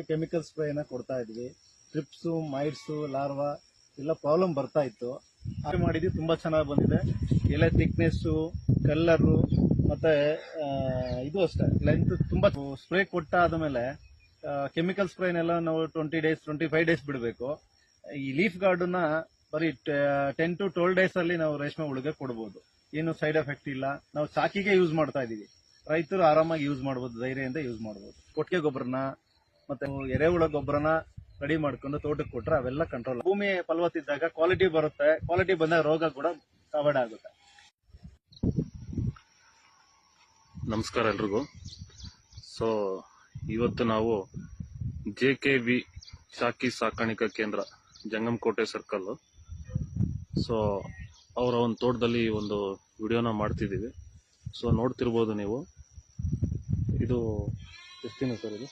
Chemical ಸ್ಪ್ರೇನ ಕೊಡ್ತಾ ಇದ್ವಿ. Trips, mites, larva ಎಲ್ಲ ಪ್ರಾಬ್ಲಮ್ ಬರ್ತಾ ಇತ್ತು. ಮಾಡಿದ್ವಿ, ತುಂಬಾ ಚೆನ್ನಾಗಿ ಬಂದಿದೆ. ಎಲೆ ಥಿಕ್ನೆಸ್ಸು, ಕಲ್ಲರು ಮತ್ತೆ ಇದು ಅಷ್ಟೇ ಲೆಂತ್ ತುಂಬಾ. ಸ್ಪ್ರೇ ಕೊಟ್ಟಾದ್ಮೇಲೆ ಕೆಮಿಕಲ್ ಸ್ಪ್ರೇನೆಲ್ಲ ನಾವು 20 days 25 days ಬಿಡಬೇಕು. ಈ ಲೀಫ್ ಗಾರ್ಡನ್ನ ಬರೀ 10 to 12 days ಅಲ್ಲಿ ನಾವು ರೇಷ್ಮೆ ಹುಳುಗೆ ಕೊಡಬಹುದು. ಏನು ಸೈಡ್ ಎಫೆಕ್ಟ್ ಇಲ್ಲ. ನಾವು ಚಾಕಿಗೆ ಯೂಸ್ ಮಾಡ್ತಾ ಇದೀವಿ. ರೈತರು ಆರಾಮಾಗಿ ಯೂಸ್ ಮಾಡಬಹುದು, ಧೈರ್ಯದಿಂದ ಯೂಸ್ ಮಾಡಬಹುದು. ಕೊಟ್ಟಿಗೆ ಗೊಬ್ಬರನ ಮತ್ತೆ ಎರೆಹುಳ ಗೊಬ್ಬರನ ರೆಡಿ ಮಾಡ್ಕೊಂಡು ತೋಟಕ್ಕೆ ಕೊಟ್ರೆ ಅವೆಲ್ಲ ಕಂಟ್ರೋಲ್. ಭೂಮಿ ಫಲವತ್ತಿದ್ದಾಗ ಕ್ವಾಲಿಟಿ ಬರುತ್ತೆ. ಕ್ವಾಲಿಟಿ ಬಂದಾಗ ರೋಗ ಕೂಡ ಕವರ್ಡ್ ಆಗುತ್ತೆ. ನಮಸ್ಕಾರ ಎಲ್ರಿಗೂ. ಸೊ ಇವತ್ತು ನಾವು JKV ಶಾಖಿ ಸಾಕಾಣಿಕಾ ಕೇಂದ್ರ, ಜಂಗಮಕೋಟೆ ಸರ್ಕಲ್, ಸೊ ಅವರ ಒಂದು ತೋಟದಲ್ಲಿ ಒಂದು ವಿಡಿಯೋನ ಮಾಡ್ತಿದ್ದೀವಿ. ಸೊ ನೋಡ್ತಿರ್ಬೋದು ನೀವು. ಇದು ಎಷ್ಟು ದಿನ ಸರ್ ಇದು?